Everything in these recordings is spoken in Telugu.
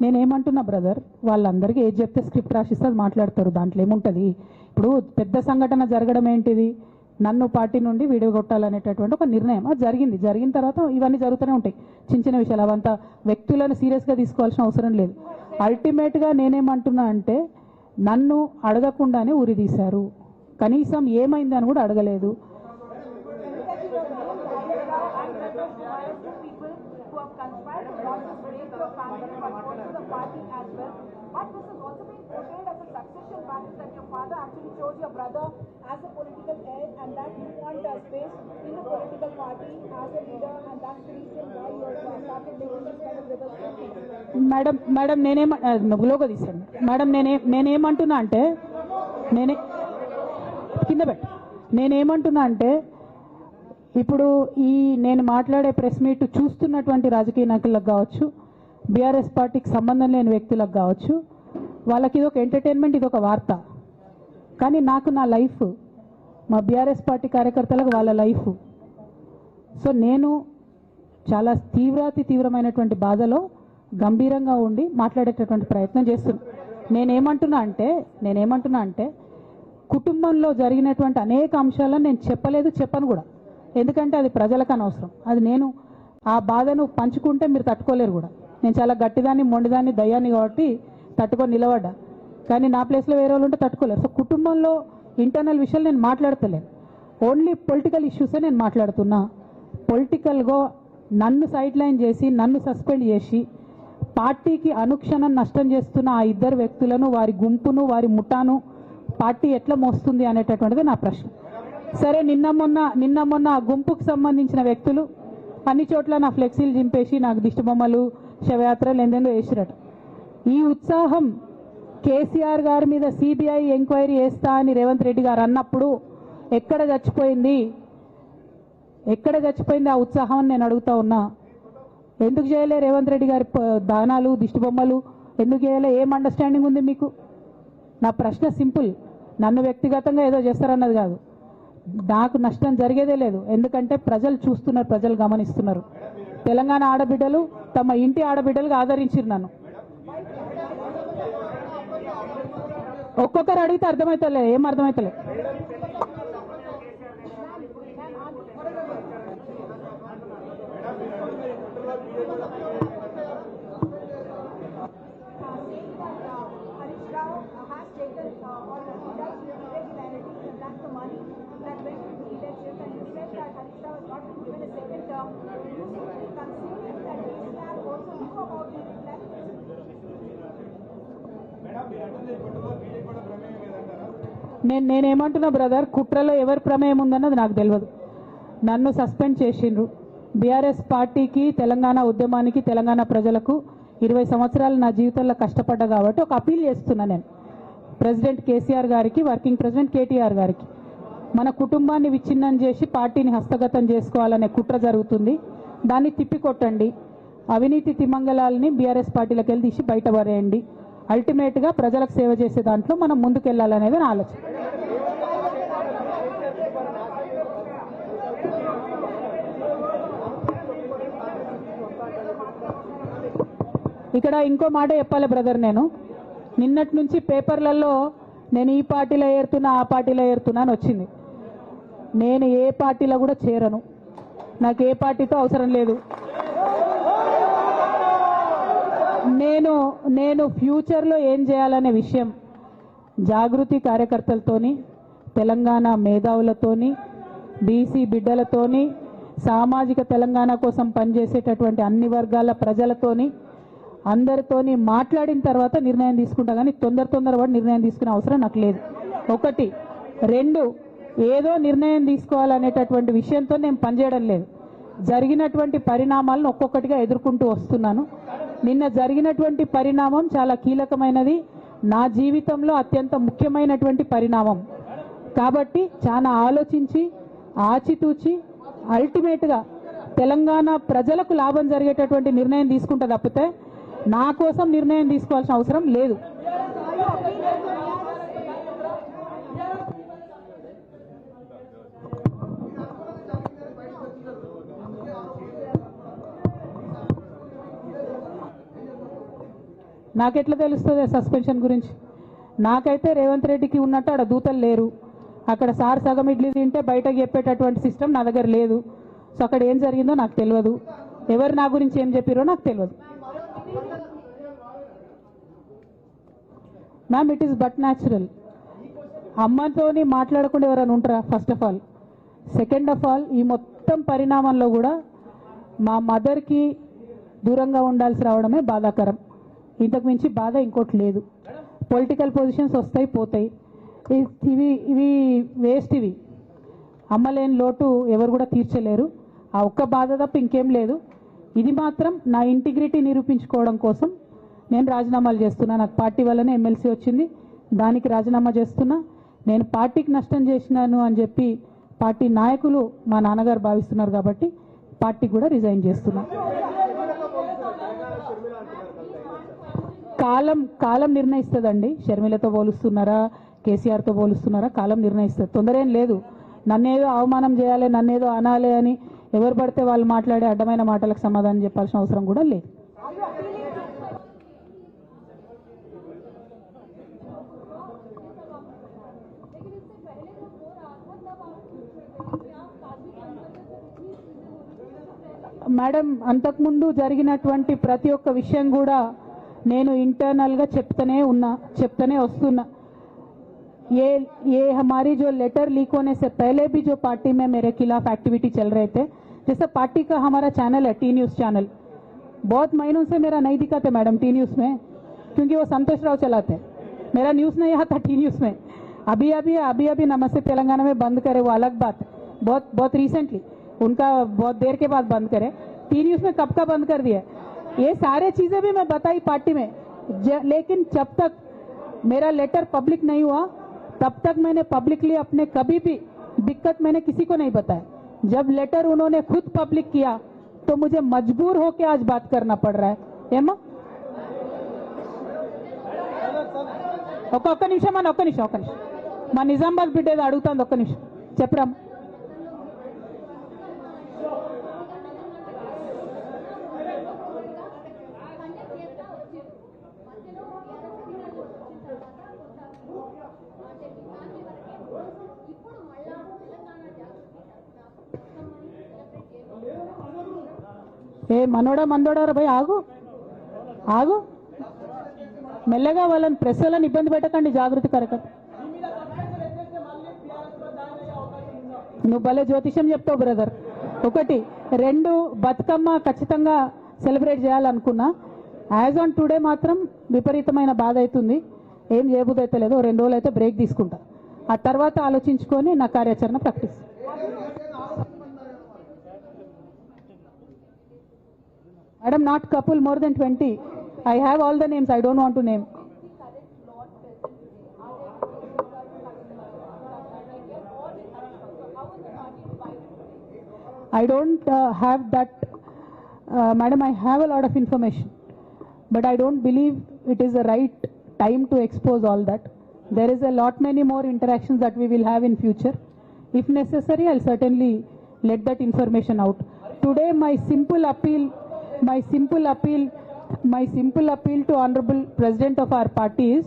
నేనేమంటున్నా బ్రదర్, వాళ్ళందరికీ ఏది చెప్తే స్క్రిప్ట్ రాసిస్తే అది మాట్లాడతారు, దాంట్లో ఏముంటుంది. ఇప్పుడు పెద్ద సంఘటన జరగడం ఏంటిది, నన్ను పార్టీ నుండి విడగొట్టాలనేటటువంటి ఒక నిర్ణయం అది జరిగింది. జరిగిన తర్వాత ఇవన్నీ జరుగుతూనే ఉంటాయి, చిన్న చిన్న విషయాలు. అవంతా వ్యక్తులను సీరియస్గా తీసుకోవాల్సిన అవసరం లేదు. అల్టిమేట్గా నేనేమంటున్నా అంటే, నన్ను అడగకుండానే ఉరి తీశారు, కనీసం ఏమైంది అని కూడా అడగలేదు. But this is also being portrayed as a succession battle, that your father actually chose your brother as a political heir and that you want space in the political party as a leader, and that's the reason why you started making this kind of reversal. Madam logo తీసాను మేడం. నేనేమంటున్నా అంటే నేనేమంటున్నా అంటే ఇప్పుడు ఈ నేను మాట్లాడే ప్రెస్ మీట్ చూస్తున్నటువంటి రాజకీయ నాయకులకు కావచ్చు, బీఆర్ఎస్ పార్టీకి సంబంధం లేని వ్యక్తులకు కావచ్చు, వాళ్ళకి ఇది ఒక ఎంటర్టైన్మెంట్, ఇది ఒక వార్త. కానీ నాకు నా లైఫ్, మా బీఆర్ఎస్ పార్టీ కార్యకర్తలకు వాళ్ళ లైఫ్. సో నేను చాలా తీవ్రమైనటువంటి బాధలో గంభీరంగా ఉండి మాట్లాడేటటువంటి ప్రయత్నం చేస్తున్నాను. నేనేమంటున్నా అంటే కుటుంబంలో జరిగినటువంటి అనేక అంశాలను నేను చెప్పను కూడా, ఎందుకంటే అది ప్రజలకు అనవసరం. అది నేను ఆ బాధను పంచుకుంటే మీరు తట్టుకోలేరు కూడా. నేను చాలా గట్టిదాన్ని, మొండిదాన్ని, దయ్యాన్ని కాబట్టి తట్టుకొని నిలబడ్డా. కానీ నా ప్లేస్లో వేరే వాళ్ళు ఉంటే తట్టుకోలేరు. సో కుటుంబంలో ఇంటర్నల్ విషయాలు నేను మాట్లాడతలేను, ఓన్లీ పొలిటికల్ ఇష్యూసే నేను మాట్లాడుతున్నా. పొలిటికల్గా నన్ను సైడ్ లైన్ చేసి, నన్ను సస్పెండ్ చేసి, పార్టీకి అనుక్షణం నష్టం చేస్తున్న ఆ ఇద్దరు వ్యక్తులను, వారి గుంపును, వారి ముఠాను పార్టీ ఎట్లా మోస్తుంది అనేటటువంటిది నా ప్రశ్న. సరే, నిన్న మొన్న ఆ గుంపుకు సంబంధించిన వ్యక్తులు అన్ని చోట్ల నా ఫ్లెక్సీలు చింపేసి నాకు దిష్టి బొమ్మలు, శవయాత్రలు ఎందెందో వేసిరట. ఈ ఉత్సాహం కేసీఆర్ గారి మీద సిబిఐ ఎంక్వైరీ చేస్తా అని రేవంత్ రెడ్డి గారు అన్నప్పుడు ఎక్కడ చచ్చిపోయింది ఆ ఉత్సాహం అని నేను అడుగుతా ఉన్నా. ఎందుకు చేయలే రేవంత్ రెడ్డి గారి దానాలు, దిష్టి బొమ్మలు ఎందుకు చేయలే? ఏం అండర్స్టాండింగ్ ఉంది మీకు? నా ప్రశ్న సింపుల్. నన్ను వ్యక్తిగతంగా ఏదో చేస్తారన్నది కాదు, నాకు నష్టం జరిగేదే లేదు. ఎందుకంటే ప్రజలు చూస్తున్నారు, ప్రజలు గమనిస్తున్నారు. తెలంగాణ ఆడబిడ్డలు తమ ఇంటి ఆడబిడ్డలుగా ఆదరించారు నన్ను. ఒక్కొక్కరు అడిగితే అర్థమవుతలే, ఏం అర్థమవుతలే. నేనేమంటున్నా బ్రదర్, కుట్రలో ఎవరి ప్రమేయం ఉందన్నది నాకు తెలియదు. నన్ను సస్పెండ్ చేసిండ్రు. బీఆర్ఎస్ పార్టీకి, తెలంగాణ ఉద్యమానికి, తెలంగాణ ప్రజలకు 20 సంవత్సరాలు నా జీవితంలో కష్టపడ్డా కాబట్టి ఒక అపీల్ చేస్తున్నా నేను ప్రెసిడెంట్ కేసీఆర్ గారికి, వర్కింగ్ ప్రెసిడెంట్ కేటీఆర్ గారికి. మన కుటుంబాన్ని విచ్ఛిన్నం చేసి పార్టీని హస్తగతం చేసుకోవాలనే కుట్ర జరుగుతుంది, దాన్ని తిప్పికొట్టండి. అవినీతి తిమంగళాలని బీఆర్ఎస్ పార్టీలకు వెళ్ళి తీసి బయటపడేయండి. అల్టిమేట్గా ప్రజలకు సేవ చేసే దాంట్లో మనం ముందుకెళ్లాలనేది నా ఆలోచన. ఇక్కడ ఇంకో మాట చెప్పాలి బ్రదర్, నేను నిన్నటి నుంచి పేపర్లలో నేను ఈ పార్టీలో ఏరుతున్నా, ఆ పార్టీలో ఏరుతున్నా అని వచ్చింది. నేను ఏ పార్టీలో కూడా చేరను, నాకు ఏ పార్టీతో అవసరం లేదు. నేను ఫ్యూచర్లో ఏం చేయాలనే విషయం జాగృతి కార్యకర్తలతోని, తెలంగాణ మేధావులతోని, బీసీ బిడ్డలతోని, సామాజిక తెలంగాణ కోసం పనిచేసేటటువంటి అన్ని వర్గాల ప్రజలతోని, అందరితోని మాట్లాడిన తర్వాత నిర్ణయం తీసుకుంటా. కానీ తొందరపడి నిర్ణయం తీసుకునే అవసరం నాకు లేదు. 1, 2 ఏదో నిర్ణయం తీసుకోవాలనేటటువంటి విషయంతో నేను పనిచేయడం లేదు. జరిగినటువంటి పరిణామాలను ఒక్కొక్కటిగా ఎదుర్కొంటూ వస్తున్నాను. నిన్న జరిగినటువంటి పరిణామం చాలా కీలకమైనది, నా జీవితంలో అత్యంత ముఖ్యమైనటువంటి పరిణామం. కాబట్టి చాలా ఆలోచించి, ఆచితూచి, అల్టిమేట్గా తెలంగాణ ప్రజలకు లాభం జరిగేటటువంటి నిర్ణయం తీసుకుంటా తప్పితే నా కోసం నిర్ణయం తీసుకోవాల్సిన అవసరం లేదు. నాకెట్లా తెలుస్తుంది సస్పెన్షన్ గురించి? నాకైతే రేవంత్ రెడ్డికి ఉన్నట్టు ఆడ దూతలు లేరు. అక్కడ సార్ సగం ఇడ్లీ తింటే బయటకు చెప్పేటటువంటి సిస్టమ్ నా దగ్గర లేదు. సో అక్కడ ఏం జరిగిందో నాకు తెలియదు, ఎవరు నా గురించి ఏం చెప్పారో నాకు తెలియదు. Ma'am, it is but natural. అమ్మతోని మాట్లాడకుండా ఎవరైనా ఉంటారా? First of all. Second of all, ఈ మొత్తం పరిణామంలో కూడా మా మదర్కి దూరంగా ఉండాల్సి రావడమే బాధాకరం. ఇంతకు మించి బాధ ఇంకోటి లేదు. పొలిటికల్ పొజిషన్స్ వస్తాయి పోతాయి, ఇవి వేస్ట్. ఇవి అమ్మలేని లోటు ఎవరు కూడా తీర్చలేరు. ఆ ఒక్క బాధ తప్ప ఇంకేం లేదు. ఇది మాత్రం నా ఇంటిగ్రిటీ నిరూపించుకోవడం కోసం నేను రాజీనామాలు చేస్తున్నా. నాకు పార్టీ వల్లనే ఎమ్మెల్సీ వచ్చింది, దానికి రాజీనామా చేస్తున్నా. నేను పార్టీకి నష్టం చేసినాను అని చెప్పి పార్టీ నాయకులు మా నాన్నగారు భావిస్తున్నారు కాబట్టి పార్టీకి కూడా రిజైన్ చేస్తున్నా. కాలం నిర్ణయిస్తుందండి. షర్మిలతో పోలుస్తున్నారా, కేసీఆర్తో పోలుస్తున్నారా, కాలం నిర్ణయిస్తుంది. తొందర ఏం లేదు. నన్నేదో అవమానం చేయాలి, నన్నేదో అనాలి అని ఎవరు పడితే వాళ్ళు మాట్లాడే అడ్డమైన మాటలకు సమాధానం చెప్పాల్సిన అవసరం కూడా లేదు. మేడం, అంతకుముందు జరిగినటువంటి ప్రతి ఒక్క విషయం కూడా నేను ఇంటర్నల్గా చెప్తూనే వస్తున్నా. ये हमारी जो लेटर लीक होने से पहले भी जो पार्टी में मेरे खिलाफ एक्टिविटी चल रहे थे, जैसे पार्टी का हमारा चैनल है टी न्यूज़ चैनल, बहुत महीनों से मेरा नहीं दिखाते मैडम टी न्यूज़ में, क्योंकि वो संतोष राव चलाते हैं. मेरा न्यूज़ नहीं आता टी न्यूज़ में. अभी नमस्ते तेलंगाना में बंद करे, वो अलग बात है. बहुत रिसेंटली उनका बहुत देर के बाद बंद करे. टी न्यूज़ में कब का बंद कर दिया? ये सारे चीज़ें भी मैं बताई पार्टी में, लेकिन जब तक मेरा लेटर पब्लिक नहीं हुआ तब तक मैंने पब्लिकली अपने कभी भी दिक्कत मैंने किसी को नहीं बताया. जब लेटर उन्होंने खुद पब्लिक किया तो मुझे मजबूर होकर आज बात करना पड़ रहा है. ఏమో ఒక్క నిమిషం మా నిజామాబాద్ బిడ్డ ఏదో అడుగుతుంది. ఒక్క నిమిషం చెప్పరా. ఏ మందోడా భయ్, ఆగు మెల్లగా. వాళ్ళని ప్రెస్ వాళ్ళని ఇబ్బంది పెట్టకండి, జాగృతి కార్యకర్త. నువ్వు భలే జ్యోతిష్యం చెప్తావు బ్రదర్. 1 2 బతుకమ్మ ఖచ్చితంగా సెలబ్రేట్ చేయాలనుకున్నా. యాజ్ ఆన్ టుడే మాత్రం విపరీతమైన బాధ అవుతుంది. ఏం చేయబుద్ధి అయితే లేదు. 2 రోజులు అయితే బ్రేక్ తీసుకుంటా. ఆ తర్వాత ఆలోచించుకొని నా కార్యాచరణ ప్రకటిస్తాను. Madam, not couple, more than 20. I have all the names. I don't want to name. I don't have that. Madam, I have a lot of information, but I don't believe it is the right time to expose all that. There is a lot many more interactions that we will have in future. If necessary, I'll certainly let that information out. Today, my simple appeal to Honorable President of our party is,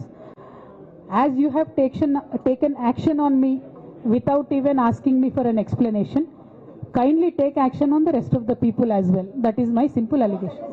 as you have taken action on me without even asking me for an explanation, kindly take action on the rest of the people as well. That is my simple allegation.